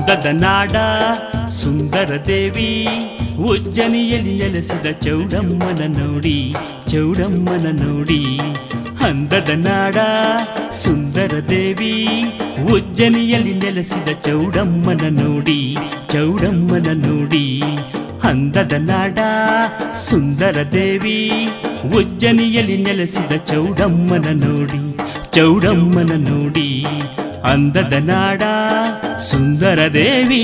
ಅಂದದ ನಾಡ ಸುಂದರ ದೇವಿ ಉಜ್ಜನಿಯಲ್ಲಿ ನೆಲೆಸಿದ ಚೌಡಮ್ಮನ ನೋಡಿ, ಚೌಡಮ್ಮನ ನೋಡಿ. ಅಂದದ ನಾಡ ಸುಂದರ ದೇವಿ ಉಜ್ಜನಿಯಲ್ಲಿ ನೆಲೆಸಿದ ಚೌಡಮ್ಮನ ನೋಡಿ, ಚೌಡಮ್ಮನ ನೋಡಿ. ಅಂದದ ನಾಡ ಸುಂದರ ದೇವಿ ಉಜ್ಜನಿಯಲ್ಲಿ ನೆಲೆಸಿದ ಚೌಡಮ್ಮನ ನೋಡಿ, ಚೌಡಮ್ಮನ ನೋಡಿ. ಅಂದದ ನಾಡ ಸುಂದರ ದೇವಿ.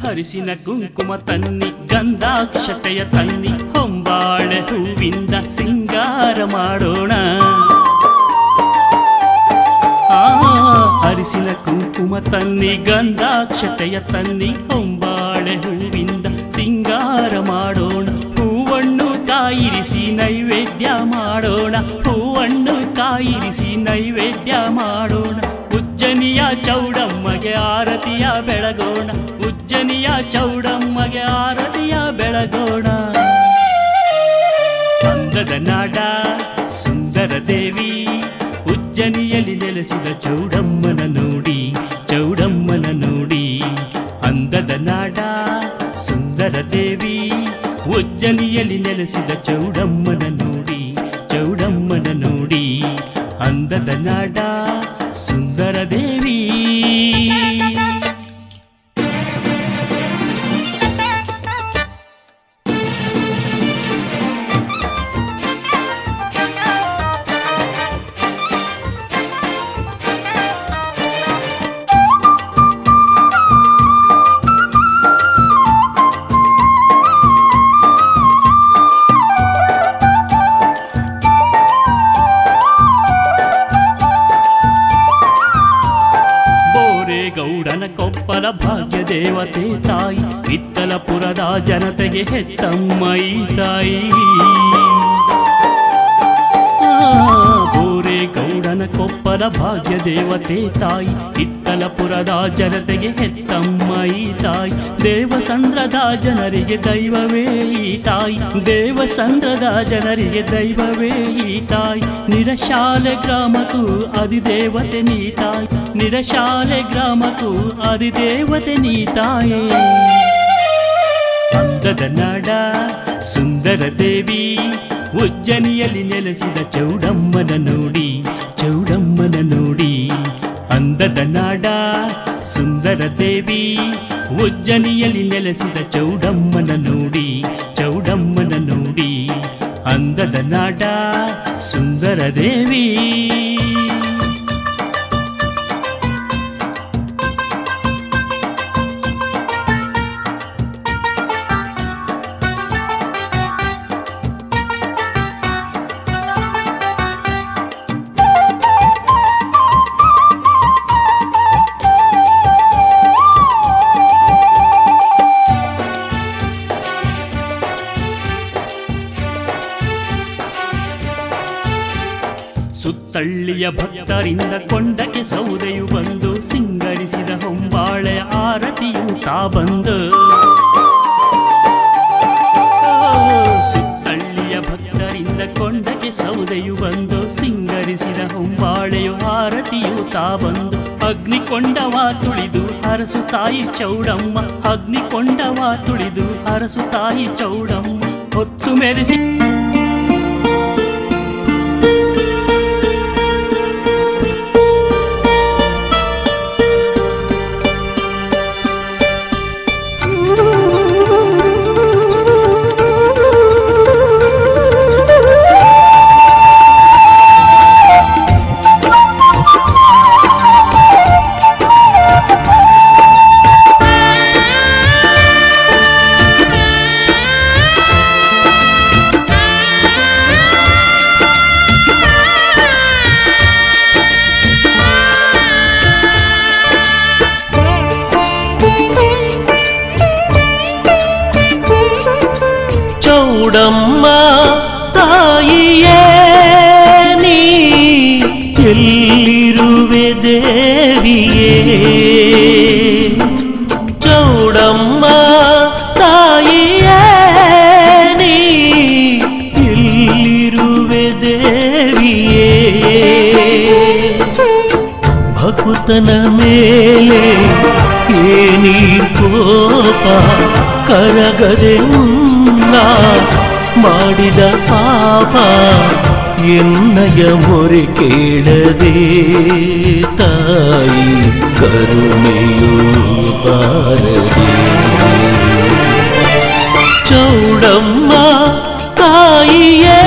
ಹರಿಸಿನ ಕುಂಕುಮ ತನ್ನಿ, ಗಂಧಾಕ್ಷತೆಯ ತನ್ನಿ, ಹೊಂಬಾಳೆ ಹೂವಿಂದ ಸಿಂಗಾರ ಮಾಡೋಣ. ಹರಿಸಿನ ಕುಂಕುಮ ತನ್ನಿ, ಗಂಧಾಕ್ಷತೆಯ ತನ್ನಿ, ಹೊಂಬಾಳೆ ಹೂವಿಂದ ಸಿಂಗಾರ ಮಾಡೋಣ. ಹೂವನ್ನು ಕಾಯಿರಿಸಿ ನೈವೇದ್ಯ ಮಾಡೋಣ, ಹೂವನ್ನು ಕಾಯಿರಿಸಿ ನೈವೇದ್ಯ ಮಾಡೋಣ. ಉಜ್ಜನಿಯ ಚೌಡಮ್ಮಗೆ ಆರತಿಯ ಬೆಳಗೋಣ, ಉಜ್ಜನಿಯ ಚೌಡಮ್ಮಗೆ ಆರತಿಯ ಬೆಳಗೋಣ. ಅಂದದ ನಾಡ ಸುಂದರ ದೇವಿ ಉಜ್ಜನಿಯಲ್ಲಿ ನೆಲೆಸಿದ ಚೌಡಮ್ಮನ ನೋಡಿ, ಚೌಡಮ್ಮನ ನೋಡಿ. ಅಂದದ ನಾಡ ಸುಂದರ ದೇವಿ ಉಜ್ಜನಿಯಲ್ಲಿ ನೆಲೆಸಿದ ಚೌಡಮ್ಮನ ನೋಡಿ, ಚೌಡಮ್ಮನ ನೋಡಿ. ಅಂದದ ನಾಡ ಸುಂದರ ದೇವಿ. ಗೌಡನ ಕೊಪ್ಪಲ ಭಾಗ್ಯ ದೇವತೆ ತಾಯಿ, ವಿಠ್ಠಲಪುರದ ಜನತೆಗೆ ಹೆತ್ತಮ್ಮ ಈ ತಾಯಿ. ಬೋರೆ ಗೌಡನ ಕೊಪ್ಪಲ ಭಾಗ್ಯ ದೇವತೆ ತಾಯಿ, ವಿಠ್ಠಲಪುರದ ಜನತೆಗೆ ಹೆತ್ತಮ್ಮ ಈ ತಾಯಿ. ದೇವಸಂದ್ರದ ಜನರಿಗೆ ದೈವವೇ ಈ ತಾಯಿ, ದೇವಸಂದ್ರದ ಜನರಿಗೆ ದೈವವೇ ಈ ತಾಯಿ. ನಿರಶಾಲೆ ಗ್ರಾಮಕ್ಕೂ ಅಧಿದೇವತೆ ನೀ ತಾಯಿ, ನಿರಶಾಲೆ ಗ್ರಾಮಕ್ಕೂ ಅಧಿದೇವತೆ ನೀ ತಾಯಿ. ಅಂದದ ನಾಡ ಸುಂದರ ದೇವಿ ಉಜ್ಜನಿಯಲ್ಲಿ ನೆಲೆಸಿದ ಚೌಡಮ್ಮನ ನೋಡಿ, ಚೌಡಮ್ಮನ ನೋಡಿ. ಅಂದದ ನಾಡ ಸುಂದರ ದೇವಿ ಉಜ್ಜನಿಯಲ್ಲಿ ನೆಲೆಸಿದ ಚೌಡಮ್ಮನ ನೋಡಿ, ಚೌಡಮ್ಮನ ನೋಡಿ. ಅಂದದ ನಾಡ ಸುಂದರ ದೇವಿ. ಸುತ್ತಳ್ಳಿಯ ಭಕ್ತರಿಂದ ಕೊಂಡಕ್ಕೆ ಸೌದೆಯು ಬಂದು, ಸಿಂಗರಿಸಿದ ಹೊಂಬಾಳೆ ಆರತಿಯು ತಾ ಬಂದು. ಸುತ್ತಳ್ಳಿಯ ಭಕ್ತರಿಂದ ಕೊಂಡಕ್ಕೆ ಸೌದೆಯು ಬಂದು, ಸಿಂಗರಿಸಿದ ಹೊಂಬಾಳೆಯು ಆರತಿಯು ತಾ ಬಂದು. ಅಗ್ನಿಕೊಂಡವ ತುಳಿದು ಹರಸು ತಾಯಿ ಚೌಡಮ್ಮ, ಅಗ್ನಿಕೊಂಡವ ತುಳಿದು ಹರಸು ತಾಯಿ ಚೌಡಮ್ಮ. ಹೊತ್ತು ಮೆರೆಸಿ ಚೌಡಮ್ಮ ತಾಯಿಯೇ ನೀ ಎಲ್ಲಿರುವೆ ದೇವಿಯೇ ಚೌಡಮ್ಮ ತಾಯಿಯೇ ನೀ ಎಲ್ಲಿರುವೆ ದೇವಿಯೇ ಭಕುತನ ಮೇಲೆ ಏನಿ ಕೋಪ ಕರಗದೆ ಮಾಡಿದ ಪಾಪ ಎನ್ನಯ ಮೊರೆ ಕೇಳದೆ ತಾಯಿ ಕರುಣೆಯೂ ಬಾರದೆ ಚೌಡಮ್ಮ ತಾಯಿಯೇ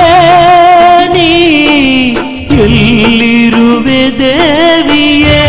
ನೀ ಎಲ್ಲಿರುವೆ ದೇವಿಯೇ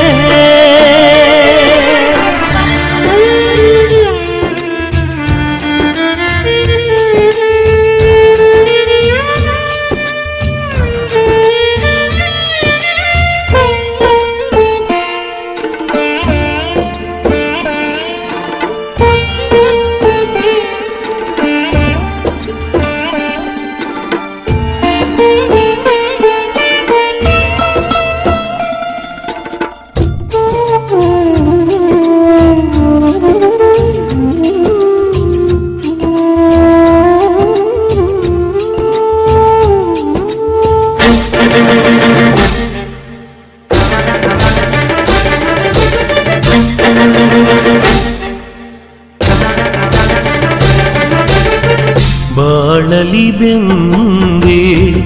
ಬಾಳಲಿ ಬೆಂದೆ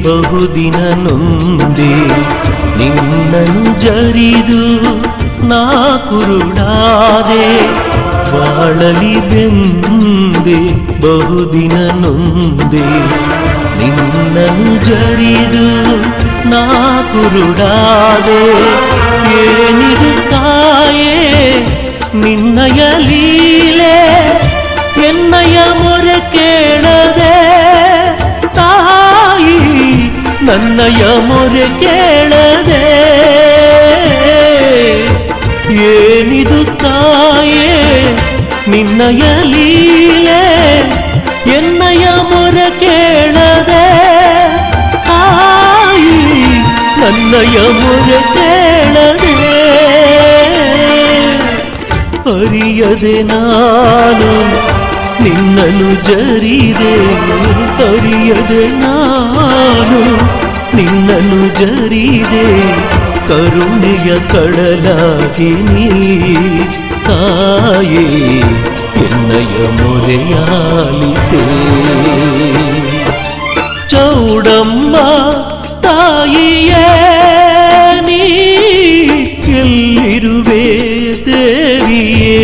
ಬಹುದಿನ ನೊಂದೆ ನಿನ್ನನು ಜರಿದು ನಾ ಕುರುಡಾದೆ ಬಾಳಲಿ ಬೆಂದೆ ಬಹುದಿನ ನೊಂದೆ ನಿನ್ನನು ಜರಿದು ನಾ ಕುರುಡಾದೆ ಏನಿದು ತಾಯೇ ನಿನ್ನಯ ಲೀಲೆ ಎನ್ನಯ ಮೊರೆ ಕೇಳದೆ ತಾಯಿ ನನ್ನಯ ಮೊರೆ ಕೇಳದೆ ಏನಿದು ತಾಯೇ ನಿನ್ನಯ ಲೀಲೆ ಎನ್ನಯ ಮೊರೆ ಕೇಳದೆ ತಾಯಿ ನನ್ನಯ ಮೊರೆ ಕೇಳದೆ ಅರಿಯದೆ ನಾನು ನಿನ್ನನು ಜರಿದೆ ಅರಿಯದೆ ನಾನು ನಿನ್ನನು ಜರಿದೆ ಕರುಣೆಯ ಕಡಲಾಗಿ ನೀ ತಾಯೇ ಎನ್ನಯ ಮೊರೆಯಾಲಿಸೆ ಚೌಡಮ್ಮ ತಾಯಿಯೇ ನೀ ಎಲ್ಲಿರುವೆ ದೇವಿಯೇ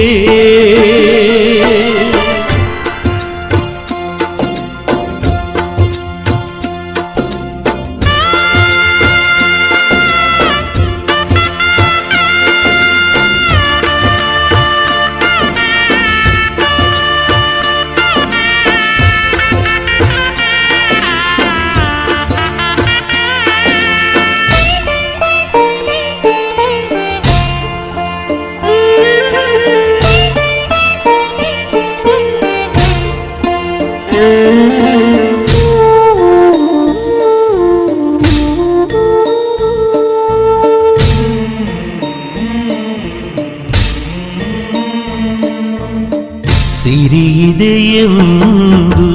ಸಿರಿಯಿದೆಯೆಂದು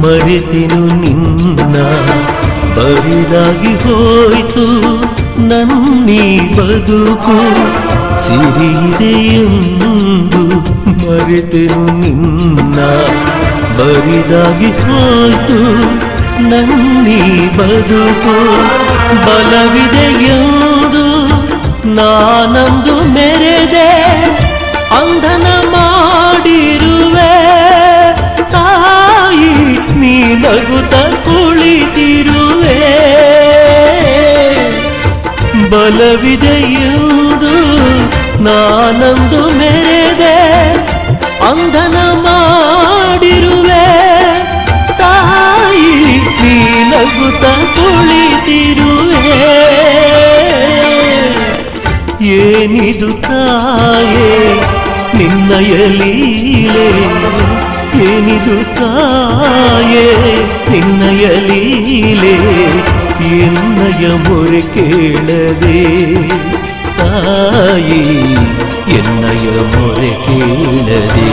ಮರೆತೆನು ನಿನ್ನ ಬರಿದಾಗಿ ಹೋಯಿತು ನನ್ನೀ ಬದುಕು ಸಿರಿಯಿದೆಯೆಂದು ಮರೆತೆನು ನಿನ್ನ ಬರಿದಾಗಿ ಹೋಯಿತು ನನ್ನೀ ಬದುಕು ಬಲವಿದೆಯೆಂದು ನಾನಂದು ಮೆರೆದೆ ಅಂಧನ ಮಾಡಿರುವೆ ತಾಯಿ ನೀ ನಗುತ್ತ ಕುಳಿತಿರುವೆ ಬಲವಿದೆಯುವುದು ನಾನಂದು ಮೆರೆದೆ ಅಂಧನ ಮಾಡಿರುವೆ ತಾಯಿ ನೀ ನಗುತ್ತ ಕುಳಿತಿರುವೆ ಏನಿದು ತಾಯೇ ನಿನ್ನಯ ಲೀಲೆ ಏನಿದು ತಾಯೇ ನಿನ್ನಯ ಲೀಲೆ ಎನ್ನಯ ಮೊರೆ ಕೇಳದೆ ತಾಯಿ ಎನ್ನಯ ಮೊರೆ ಕೇಳದೆ